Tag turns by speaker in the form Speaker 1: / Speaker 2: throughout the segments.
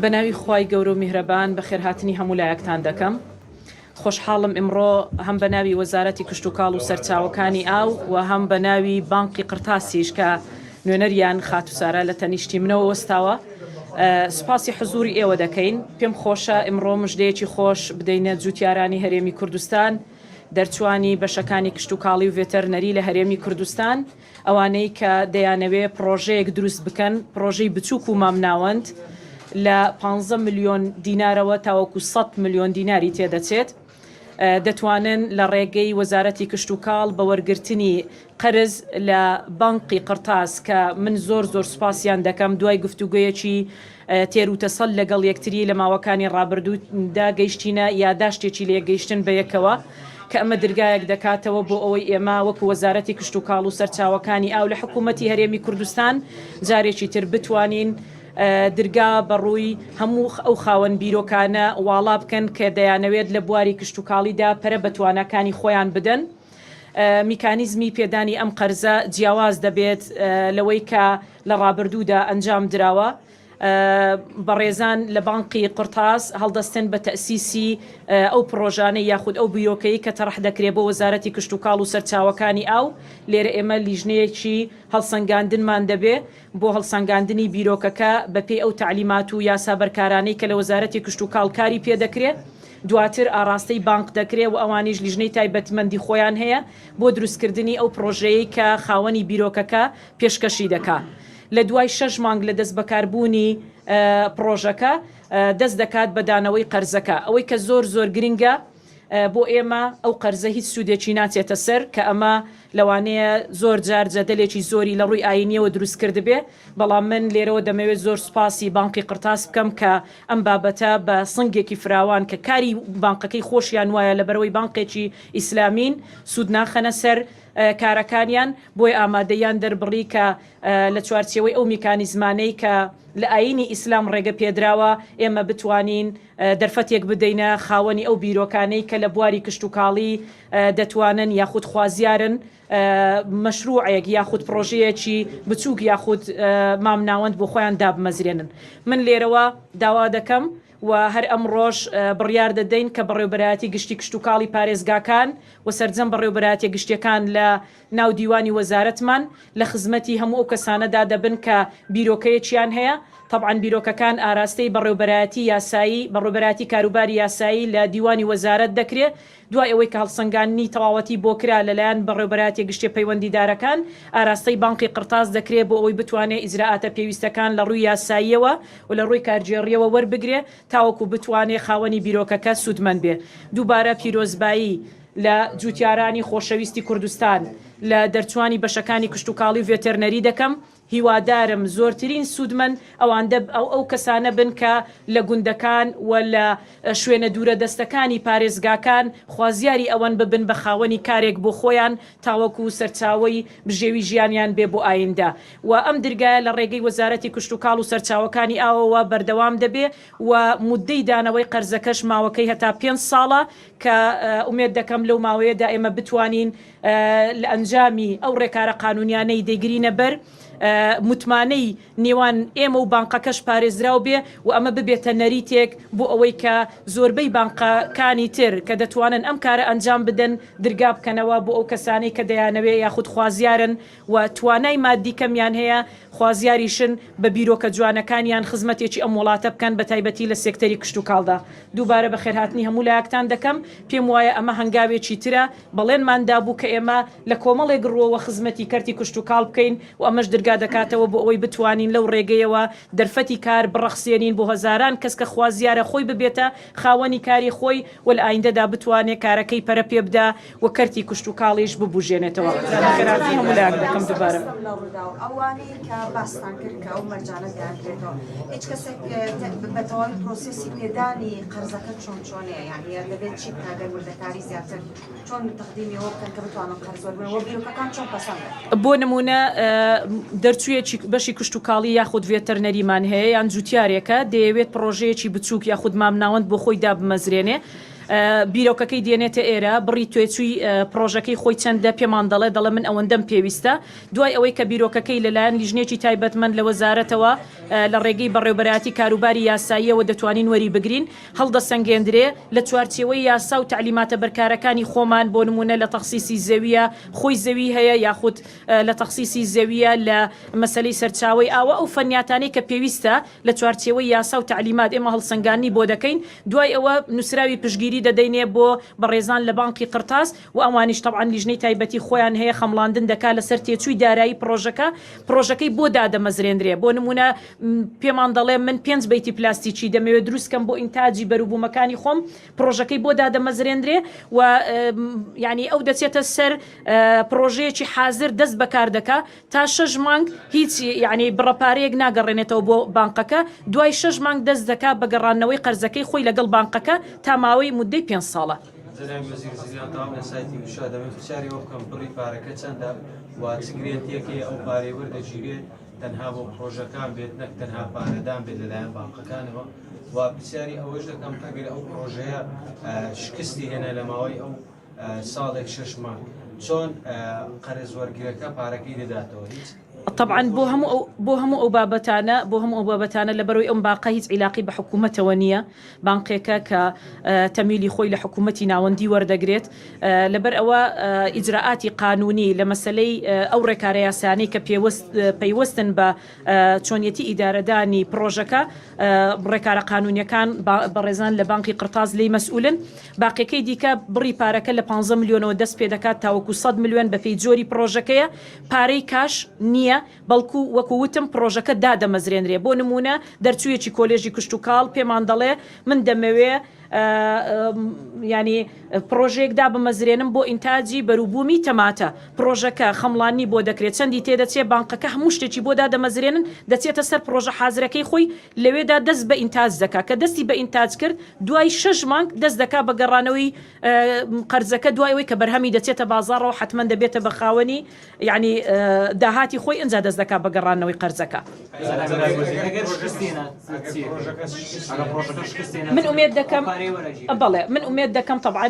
Speaker 1: بەناوی خوای گەورە و میهرەبان بە خێرهاتنی هەموو لایەکتان دەکەم. خۆشحاڵم ئمڕۆ هەم بە ناوی وەزارەتی کشت و کاڵ و سەرچاوەکانی ئاو و هەم بە ناوی بانقی قرتاسیش کە نوێنەریان خاتوسارە لە تەنیشتی منەوە وەستاوە. سوپاسی حزوری ئێوە دەکەین. پێم خۆشە ئمڕۆ مژدەیەکی خۆش بدەینە جوتیارانی هەرێمی کوردستان، دەرچوانی بەشەکانی کشت و کاڵی و ڤێتەرنەری لە هەرێمی کوردستان، ئەوانەی کە دەیانەوێت پرۆژەیەک دروست بکەن، پرۆژەی بچووک و مامناوەند لە 15 ملیۆن دینارەوە تاوەکو 100 ملیۆن دیناری تێدەچێت، دەتوانن لە ڕێگەی وەزارەتی کشت و کاڵ بە وەرگرتنی قەرز لە بانقی قرتاس کە من زۆر سوپاسیان دەکەم دوای گفتوگویەکی تێروتەسەڵ لەگەڵ یەکتری لە ماوەکانی ڕابردوودا گەیشتینە یاداشتێکی لێگەیشتن بە یەکەوە کە ئەمە دەرگایەک دەکاتەوە بۆ ئەوەی ئێمە وەکو وەزارەتی کشت و کاڵ و سەرچاوەکانی ئاو لە حکوومەتی هەرێمی کوردستان جارێکی تر بتوانین دەرگا بەڕووی هەموو ئەو خاوەن بیرۆکانە واڵا بکەن کە دەیانەوێت لە بواری کشت و کاڵیدا پەرە بەتوانەکانی خۆیان بدەن. میکانیزمی پێدانی ئەم قەرزە جیاواز دەبێت لەوەی کە لە ڕابردوودا ئەنجام دراوە. بەڕێزان لە بانقی قرتاس هەڵدەستن بە تەسیسی ئەو پرۆژانەی یاخود ئەو بیرۆکەی کە تەڕح دەکرێت بۆ وەزارەتی کشت و کاڵ و سەرچاوەکانی ئاو. لێرە ئێمە لیژنەیەکی هەڵسەنگاندنمان دەبێ بۆ هەڵسەنگاندنی بیرۆکەکە بەپێی ئەو تعلیمات و یاسابەرکارانەی کە لە وەزارەتی کشت و کاڵ کاری پێدەکرێت. دواتر ئاراستەی بانک دەکرێت و ئەوانیش لیژنەی تایبەتمەندی خۆیان هەیە بۆ دروستکردنی ئەو پرۆژەیە کە خاوەنی بیرۆکەکە پێشکەشی دەکات. لە دوای 6 مانگ لە دەست بەکاربوونی پرۆژەکە دەست دەکات بەدانەوەی قەرزەکە، ئەوەی کە زۆر گرنگە بۆ ئێمە ئەو قەرزە هیچ سوودێکی ناچێتە سەر کە ئەمە لەوانەیە زۆر جار جەدەلێکی زۆری لە ڕووی ئاینیەوە دروست کرد بێ. بەڵام من لێرەوە دەمەوێت زۆر سوپاسی بانقی قرتاس بکەم کە ئەم بابەتە بە سنگێکی فراوان کە کاری بانقەکەی خۆشیان وایە لە بەرەوەی بانقێکی ئیسلامین سوود ناخەنە سەر کارەکانیان بۆی ئامادەیان دەربڕی کە لە چوارچێوەی ئەو میکانیزمانەی کە لە ئاینی ئیسلام ڕێگە پێدراوە ئێمە بتوانین دەرفەتێک بدەینە خاوەنی ئەو بیرۆکانەی کە لە بواری کشت و کاڵی دەتوانن یاخود خوازیارن مەشروعەیەک یاخود پرۆژەیەکی بچووک یاخود مامناوەند بۆ خۆیان دابمەزرێنن. من لێرەوە داوا دەکەم و هەر ئەم ڕۆژ بڕیار دەدەین کە بەڕێوەبەرایەتی گشتی کشت و کاڵی پارێزگاکان و سەرجەم بەڕێوەبەرایەتی گشتیەکان لە ناو دیوانی وەزارەتمان لە خزمەتی هەموو ئەو کەسانەدا دەبن کە بیرۆکەیەکیان هەیە. طبعاً بیرۆکەکان ئاراستەی بەڕێوەبەرایەتی یاسایی بەڕێوەبەرایەتی کاروباری یاسایی لە دیوانی وەزارەت دەکرێت دوای ئەوەی کە هەڵسەنگاندنی تەواوەتی بۆ کرا لەلایەن بەڕێوەبەرایەتی گشتی پەیوەندیدارەکان ئاراستەی بانقی قرتاس دەکرێت بۆ ئەوەی بتوانێت ئیجراعاتە پێویستەکان لە ڕووی یاساییەوە و لە ڕووی کارژێڕیەوە وەربگرێ تاوەکو بتوانێت خاوەنی بیرۆکەکە سوودمەند بێ. دووبارە پیرۆزبایی لە جوتیارانی خۆشەویستی کوردستان لە دەرچوانی بەشەکانی کشت و کاڵی و ڤێتەرنەری دەکەم. هیوادارم زۆرترین سوودمەند ئەو کەسانە بن کە لە گوندەکان و لە شوێنە دوورە دەستەکانی پارێزگاکان خوازیاری ئەوەن ببن بە خاوەنی کارێک بۆ خۆیان تاوەکو سەرچاوی بژێوی ژیانیان بێ بۆ ئایندا. و ئەم دەرگایە لە ڕێگەی وەزارەتی کشت و کاڵ و سەرچاوەکانی ئاوەوە بەردەوام دەبێ و مودەی دانەوەی قەرزەکەش ماوەکەی هەتا 5 ساڵە کە ئومێد دەکەم لەو ماوەیەدا ئێمە بتوانین لە ئەنجامی ئەو ڕێکارە قانونیانەی دەیگرینە بەر متمانەی نێوان ئێمە و بانقەکەش پارێزراو بێ و ئەمە ببێتە نەریتێک بۆ ئەوەی کە زۆربەی بانقەکانی تر کە دەتوانن ئەم کارە ئەنجام بدەن دەرگا بکەنەوە بۆ ئەو کەسانەی کە دەیانەوێ یاخود خوازیارن و توانای مادی کەمیان هەیە خوازیاریشن بە بیرۆکە جوانەکانیان خزمەتێکی ئەم وڵاتە بکەن بە تایبەتی لە سێکتەری کشت و کاڵدا. دووبارە بە خێرهاتنی هەموو لایەکتان دەکەم. پێم وایە ئەمە هەنگاوێکی ترە بەڵێنماندا بوو کە ئێمە لە کۆمەڵێک ڕۆوە خزمەتی کەرتی کشت و کاڵ بکەین و ئەمەش دەرگا دەکاتەوە بۆ ئەوەی بتوانین لەو ڕێگەیەوە دەرفەتی کار بڕەخسێنین بۆ هەزاران کەس کە خوازیارە خۆی ببێتە خاوەنی کاری خۆی و لە ئایندەدا بتوانێت کارەکەی پەرە پێ بدا و کەرتی کشت و کاڵیش ببوژێنێتەوە. خێرهاتی هەموو لایەک دەکەم دووبارە.
Speaker 2: ئەوانەی کە باستان کرد کە ئەو مەرجانە دەکرێتەوە هیچ کەسێک بەتەواوی پرۆسێسی پێدانی قەرزەکە چۆنەیە یعنی دەبێت چی کاگەر وردەکاری زیاتر چۆن تەقدیمیەوە بکەن کە بتوانن قەرز وەربگرن و بیرۆکەکان چۆن پەسەند
Speaker 1: بۆ نمونە دەرچوویەکی بەشی کشت و کاڵی یاخود ڤێتەرنەریمان هەیە یان جوتیارێکە دەیەوێت پرۆژەیەکی بچووک یاخود مامناوەند بۆ خۆی دابمەزرێنێ بیرۆکەکەی دێنێتە ئێرە بڕی توێچووی پرۆژەکەی خۆی چەندە پێمان دەڵێ من ئەوەندەم پێویستە دوای ئەوەی کە بیرۆکەکەی لەلایەن لیژنێکی تایبەتمەند لە وەزارەتەوە لە ڕێگەی بەڕێوەبەرایەتی کاروباری یاساییەوە دەتوانین وەری بگرین هەڵدەسەنگێندرێ لە چوارچێوەی یاسا و تعلیماتە بەرکارەکانی خۆمان بۆ نمونە لە تەخسیسی زەویە خۆی زەوی هەیە یاخود لە تەخسیسی زەویە لە مەسەلەی سەرچاوی ئاوە ئەو فەنیاتانەی کە پێویستە لە چوارچێوەی یاسا و تعلیمات ئێمە هەڵسەنگانی بۆ دەکەین دوای ئەوە نووسراوی پشگیری دەدەینێ بۆ بەڕێزان لە بانکی قرتاس و ئەوانیش طبعاً لیژنەی تایبەتی خۆیان هەیە خەمڵاندن دەکات لەسەر تێچووی دارایی پرۆژەکەی بۆ دادەمەزرێنرێ بۆ نمونە پێمان دەڵێ من 5 بەیتی پلاستیکی دەمەوێت دروستکەم بۆ ئینتاجی بەروبوومەکانی خۆم پرۆژەکەی بۆ دادەمەزرێنرێ و ینی ئەو دەچێتە سەر پرۆژەیەکی حاضر دەست بەکار دەکا تا 6 مانگ هیچ ینی بڕەپارەیەک ناگەڕێنێتەوە بۆ بانقەکە دوای 6 مانگ دەست دەکا بە گەڕانەوەی قەرزەکەی خۆی لەگەڵ بانقەکە تا ماوەی مودەی 5 ساڵە.
Speaker 3: جناب وزیر زیان تمام سایتی وشا دەمێت پرسیاری وە بکەم بڕی پارەکە چەندە و چ گرێنتیەکی ئەو پارەی وەردەگیرێت تەنها بۆ پرۆژەکان بێت نەک تەنها پارەدان بێت لەلایەن بانقەکانەوە و پرسیاری ئەوەش دەکەم ئەگەر ئەو پرۆژەیە شکستی هێنا لە ماوەی ئەو ساڵێک 6 مانگ چۆن قەرز وەرگیرەکە پارەکەی دەداتەوە هیچ
Speaker 1: طبعا بۆ هەموو ئەو بابەتانە لەبەرەوەی ئەم باقە هیچ عیلاقی بە حکوومەتەوە نییە بانقێکە کە تەمیلی خۆی لە حکوومەتی ناوەندی وەردەگرێت لەبەر ئەوە ئیجراعاتی قانونی لە مەسلەی ئەو ڕێکارە یاسانەی کە پەیوەستن بە چۆنیەتی ئیدارەدانی پرۆژەکە ڕێکارە قانونیەکان بەڕێزان لە بانکی قرتاز لی مەسئولن باقیەکەی دیکە بڕی پارەکە لە 15 میلیۆنەوە دەست پێ دەکات تاوەکو 100 میلیۆن بە پێی جۆری پرۆژەکەیە پارەی کاش نییە بەڵکو وەکووتم پرۆژەکە دادەمەزرێنرێ بۆ نمونە دەرچوویەکی کۆلێژی کشتتوکاڵ پێمان دەڵێ من دەمەوێ ینی پرۆژێکدا بمەزرێنم بۆ ئینتاجی بەروبوومی تەماتە پرۆژەکە خەمڵانی بۆ دەکرێت چەندی تێدەچێت بانقەکە هەموو شتێکی بۆ دادەمەزرێنن دەچێتە سەر پرۆژە حازرەکەی خۆی لەوێدا دەست بە ئینتاج دەکا کە دەستی بە ئینتاج کرد دوای 6 مانگ دەست دەکا بە گەڕانەوەی قەرزەکە دوایەوەی کە بەرهەمی دەچێتە بازاڕەوە حتمما دەبێتە بە خاوەنی ینی داهاتی خۆی ئەنج دەست دەکا بە گەڕانەوەی قەرزەکە من ئومێد دەکەم بەڵێ من ئومێد دەکەم طبعا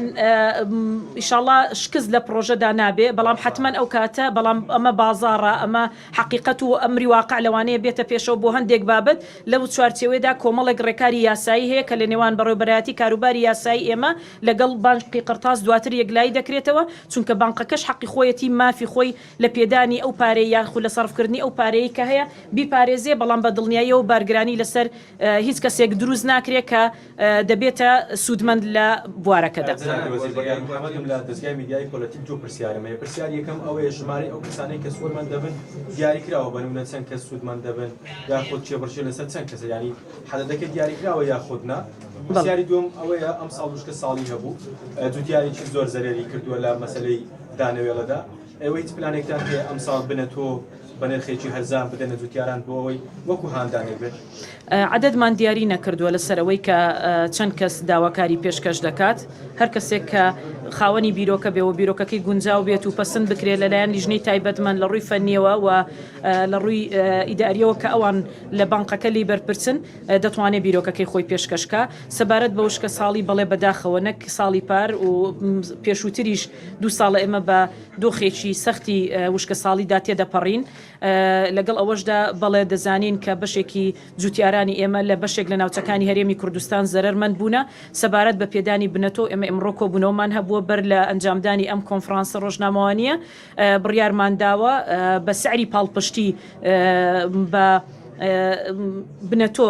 Speaker 1: ئینشاءالله شکست لە پرۆژەدا نابێ بەڵام حتمما ئەو کاتە بەڵام ئەمە بازاڕە ئەمە حقیقەت و ئەمری واقع لەوانەیە بێتە پێشەوە بۆ هەندێک بابەت لەو چوارچێوەیەدا کۆمەڵێک ڕێکاری یاسایی هەیە کە لە نێوان بەڕێوەبەرایەتی کاروباری یاسایی ئێمە لەگەڵ بانقی قرتاس دواتر یەکلایی دەکرێتەوە چونکە بانقەکەش حەقی خۆیەتی مافی خۆی لە پێدانی ئەو پارەی یاخود لە سەرفکردنی ئەو پارەیە کە هەیە بیپارێزێ بەڵام بە دڵنیایی و بارگرانی لەسەر هیچ کەسێک دروست ناکرێت کە دەبێتە سوودمەند لە بوارەکەدا.
Speaker 4: لە دەستگای میدیای پۆلیتیک جۆ پرسیارم هەیە پرسیار یەکەم ئەوەیە ژمارەی ئەو کەسانەی کە سوودمەند دەبن دیاری کراوە بەنمونە چەند کەس سوودمەند دەبن یاخود چێبڕچێ لەسەر چەند کەسە ینی حەدەدەکە دیاری کراوە یاخودنا پرسیاری دوم ئەوەیە ئەم ساڵ وشکە ساڵی هەبوو جوتیارێکی زۆر زەرێری کردووە لە مەسەلەی دانەوێڵەدا ئێوە هیچ پلانێکتان هەیە ئەم ساڵ بنێتەوە بە نرخێکی هەرزان بدەنە جوتیاران بۆ ئەوەی وەکو هاندانێک بێت
Speaker 1: عددمان دیاری نەکردووە لەسەرەوەی کە چەند کەس داواکاری پێشکەش دەکات هەر کەسێک کە خاوەنی بیرۆکە بێەوە بیرۆکەکەی گونجاو بێت و پەسەند بکرێت لەلایەن لیژنەی تایبەتمەند لە ڕووی فەنیەوە و لە ڕووی ئیداریەوە کە ئەوان لە بانقەکە لی بەرپرسن دەتوانێت بیرۆکەکەی خۆی پێشکەشکە سەبارەت بە وشکە ساڵی بەڵێ بەداخەوە نەک ساڵی پار و پێشووتریش 2 ساڵە ئێمە بە دۆخێکی سەختی وشکە ساڵیدا تێدەپەڕین لەگەڵ ئەوەشدا بەڵێ دەزانین کە بەشێکی جوتیارانی ئێمە لە بەشێک لە ناوچەکانی هەرێمی کوردستان زەرمەند بوونە سەبارەت بە پێدانی بنەتۆ ئێمە ئەمڕۆ کۆبوونەوەمان هەبووە بەر لە ئەنجامدانی ئەم کۆنفرانسە ڕۆژنامەوانیە بڕیارمانداوە بە سعری پاڵپشتی بە بنەتۆ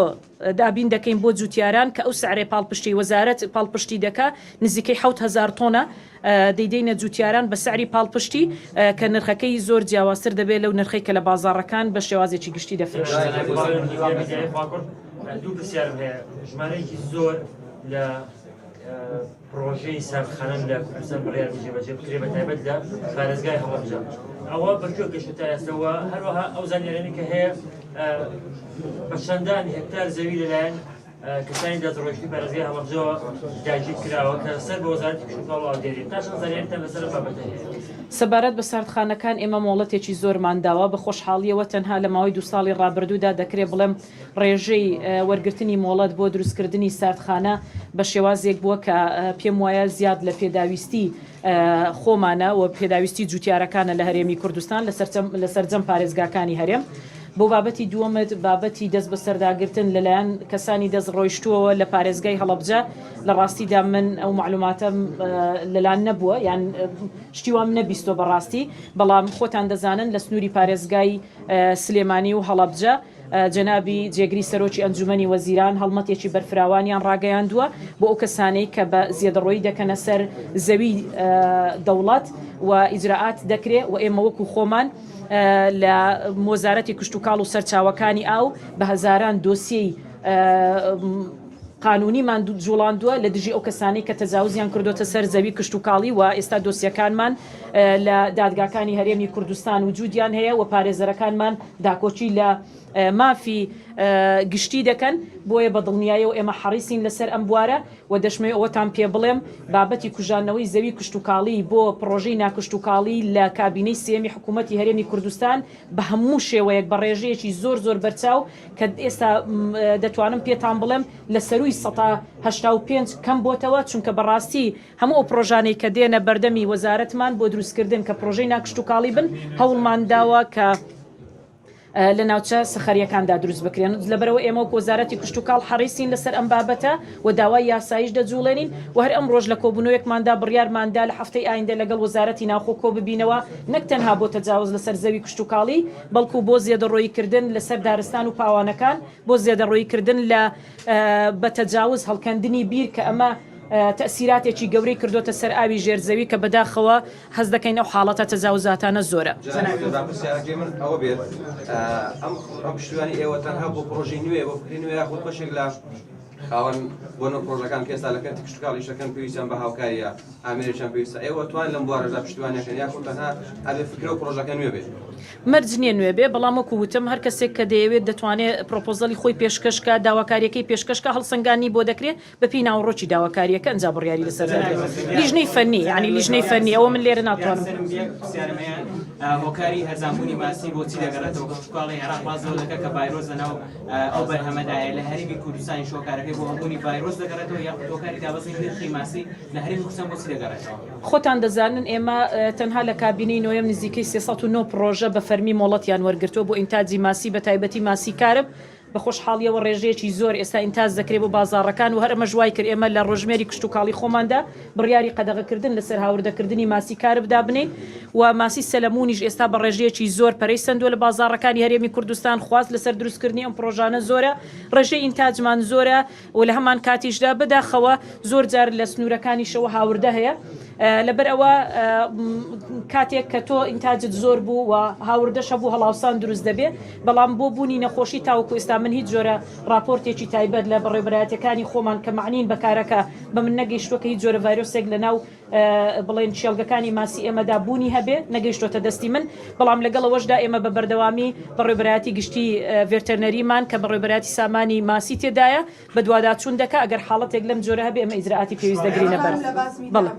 Speaker 1: دابین دەکەین بۆ جوتیاران کە ئەو سعرێ پاڵپشتی وەزارەت پاڵپشتی دەکا نزیکەی 7,000 تۆنە دەیدەینە جوتیاران بە سعری پاڵپشتی کە نرخەکەی زۆر جیاوازتر دەبێت لەو نرخەی کە لە بازاڕەکان بە شێوازێکی گشتی دەفرۆشێت.
Speaker 5: دوو پرسیارم هەیە ژمارەیەکی زۆر لە پرۆژەی سەرخانەن لە کوردستان بڕیار بەجێبەجێ بکرێ بە تایبەت لە پارێزگای هەڵەبجە ئەوە بەکوێ گەشتە تا ئێستاوە هەروەها ئەو زانیاریانەی کە هەیە بە چەندان هێکتار زەوی لەلایەن کەسانی دەستڕۆشتی پارێزگای هەڵەبجەوە داگیر کراوە کە سەر بە وەزارەتی کشتوکاڵ و ئاودێری تاشان زانیاریتان لەسەر بابەتە هەیە.
Speaker 1: سەبارەت بە ساردخانەکان ئێمە مۆڵەتێکی زۆرمان داوە بە خۆشحاڵیەوە تەنها لە ماوەی 2 ساڵی ڕابردوودا دەکرێت بڵێم ڕێژەی وەرگرتنی مۆڵەت بۆ دروستکردنی ساردخانە بە شێوازێک بووە کە پێم وایە زیاد لە پێداویستی خۆمانە و پێداویستی جوتیارەکانە لە هەرێمی کوردستان لە سەرجەم پارێزگاکانی هەرێم. بۆ بابەتی دووەمت بابەتی دەست بە سەرداگرتن لەلایەن کەسانی دەست ڕۆیشتووەوە لە پارێزگای هەڵەبجە لە ڕاستیدا من ئەو معلوماتەم لەلایەن نەبووە یان شتی وام نەبیستۆ بەڕاستی بەڵام خۆتان دەزانن لە سنووری پارێزگای سلێمانی و هەڵەبجە جەنابی جێگری سەرۆکی ئەنجومەنی وەزیران هەڵمەتێکی بەرفراوانیان ڕاگەیاندووە بۆ ئەو کەسانەی کە بە زیێدەڕۆیی دەکەنە سەر زەوی دەوڵەت و ئیجراعات دەکرێت و ئێمە وەکو خۆمان لە وەزارەتی کشتوکاڵ و سەرچاوەکانی ئاو بە هەزاران دۆسیەی قانونیمان جوڵاندووە لە دژی ئەو کەسانی کە تەجاوزیان کردوتە سەر زەوی کشتوکاڵی و ئێستا دۆسیەکانمان لە دادگاکانی هەرێمی کوردستان وجودیان هەیە و پارێزەرەکانمان داکۆچی لە مافی گشتی دەکەن بۆیە بە دڵنیایە و ئێمە حەریسین لەسەر ئەم بوارە و دەشمێ ئەوەتان پێ بڵێم بابەتی کوژانەوەی زەوی کشتوکاڵی بۆ پرۆژەی ناکشتوکاڵی لە کابینەی سێمی حکوومەتی هەرێمی کوردستان بە هەموو شێوەیەک بە ڕێژەیەکی زۆر بەرچاو کە ئێستا دەتوانم پێتان بڵێم لە سەروی 185 کەم بۆتەوە چونکە بەڕاستی هەموو ئەو پرۆژانەی کە دێنە بەردەمی وەزارەتمان بۆ دروستکردن کە پرۆژەی ناکشتوکاڵی بن هەوڵمان داوە کە لە ناوچە سەخەریەکاندا دروست بکرێن لەبەرەوە ئێمە وەزارەتی کشتوکاڵ حەریسین لەسەر ئەم بابەتە و داوای یاسایش دەجوڵێنین و هەر ئەم ڕۆژ لە کۆبوونەوەیەکماندا بڕیارماندا لە هەفتەی ئایندە لەگەڵ وەزارەتی ناوخۆ کۆ ببینەوە نەک تەنها بۆ تەجاوز لەسەر زەوی کشتوکاڵی بەڵکو بۆ زیێدەڕۆییکردن لەسەر دارستان و پاوانەکان بۆ زیێدەڕۆییکردن لە بە تەجاوز هەڵکەندنی بیر کە ئەمە تەسیراتێکی گەورەی کردوتە سەر ئاوی ژێرزەوی کە بەداخەوە هەز دەکەین ئەو حاڵەتە تەجاوزاتانە زۆرە.
Speaker 6: من ئەوە بێت ئەم پشتیوانی ئێوە تەنها بۆ پرۆژەی نوێ بۆ فکری نوێ یاخود بەشێک لە خاوەن بۆ نەوە پرۆژەکان کە ئێستا لە کەرتی کشتوکاڵی شەکەن پێویستیان بە هاوکاریە ئامێرێکیان پێویستە ئێوە توان لەم بوارەدا پشتیوانیەکەن یاخود تەنها ئەبێ فکرە و پرۆژەکە نوێ بێت.
Speaker 1: مەرج نییە نوێ بێ بەڵام وەکو وتم هەر کەسێک کە دەیەوێت دەتوانێت پرۆپۆزەلی خۆی پێشکەشکە داواکاریەکەی پێشکەشکە هەڵسەنگانی بۆ دەکرێت بەپی ناوڕۆکی داواکاریەکە ئەنج بڕیاری لەسەر لیژنەی فەنی ینی لیژنەی فەنی ئەوە من لێرە ناتوانم
Speaker 7: هۆکاری هەرزانبوونی ماسی بۆچی دەگەڕێتەوە کشتوکاڵی عێراق باز دەکە کە ڤایرۆسە ناو ئەو بەرهەمەدایە لە هەرێمی کوردستانی شۆکارەکەی بۆ هەبوونی ڤایرۆس دەگەڕێتەوە یا هۆکاری دابەزی نرخی ماسی لە هەرێمی کوردستان بۆچی دەگەڕێتەوە.
Speaker 1: خۆتان دەزانن ئێمە تەنها لە کابینەی نۆیەم نزیکەی 309 پرۆژە بە فەرمی مۆڵەتیان وەرگرتووە بۆ ئینتاجی ماسی بە تایبەتی ماسی کارب بە خۆشحاڵیەوە ڕێژەیەکی زۆر ئێستا ئینتاج دەکرێت بۆ بازاڕەکان و هەر ئەمە ژوای کرد ئێمە لە ڕۆژمێری کشتوکاڵی خۆماندا بڕیاری قەدەغەکردن لەسەر هاوردەکردنی ماسی کاربدا بنین و ماسی سەلەمونیش ئێستا بە ڕێژەیەکی زۆر پەرەیسەندووە لە بازاڕەکانی هەرێمی کوردستان خواست لەسەر دروستکردنی ئەم پرۆژانە زۆرە ڕێژەی ئینتاجمان زۆرە و لە هەمان کاتیشدا بەداخەوە زۆر جار لە سنوورەکانیشەوە هاوردە هەیە لەبەر ئەوە کاتێک کە تۆ ئینتاجت زۆر بوو و هاوردەشە بوو هەڵاوسان دروست دەبێت بەڵام بۆ بوونی نەخۆشی تاوەکو ئێستا من هیچ جۆرە راپۆرتێکی تایبەت لە بەڕێبەرایەتەکانی خۆمان کە معنین بەکارەکە بە من نەگەیشتووە کە هیچ جۆرە ڤایرۆسێک لە ناو بڵێن چێلگەکانی ماسی ئێمەدا بوونی هەبێ نەگەیشتۆتە دەستی من بەڵام لەگەڵەوەشدا ئێمە بە بەردەوامی بەڕێبەرایەتی گشتی ڤێرتەرنەریمان کە بەڕێبەرایەتی سامانی ماسی تێدایە بە دوواداچوون دەکا ئەگەر حاڵەتێک لەم جۆرە هەبێ ئەمە ئیجراعاتی پێویست دەگرینە بەر.
Speaker 8: بەڵێ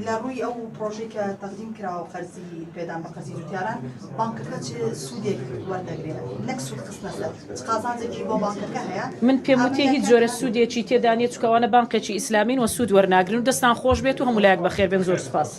Speaker 8: لە ڕووی ئەو پرۆژێک کە تەقدیم کراوە قەرزی پێدان بە قەرزی جوتیاران بانکەکە چ سوودێک وەردەگرێت نەک سوود خستنە سەر قازانجێکی بۆ بانکەکە هەیە
Speaker 1: من پێم وتێ هیچ جۆرە سوودێکی تێدانێت چکەوانە بانقێکی ئیسلامین و سوود وەرناگرن و دەستان خۆش بێت و هەموو لایەک بەخێر بێن. زۆر سوپاس.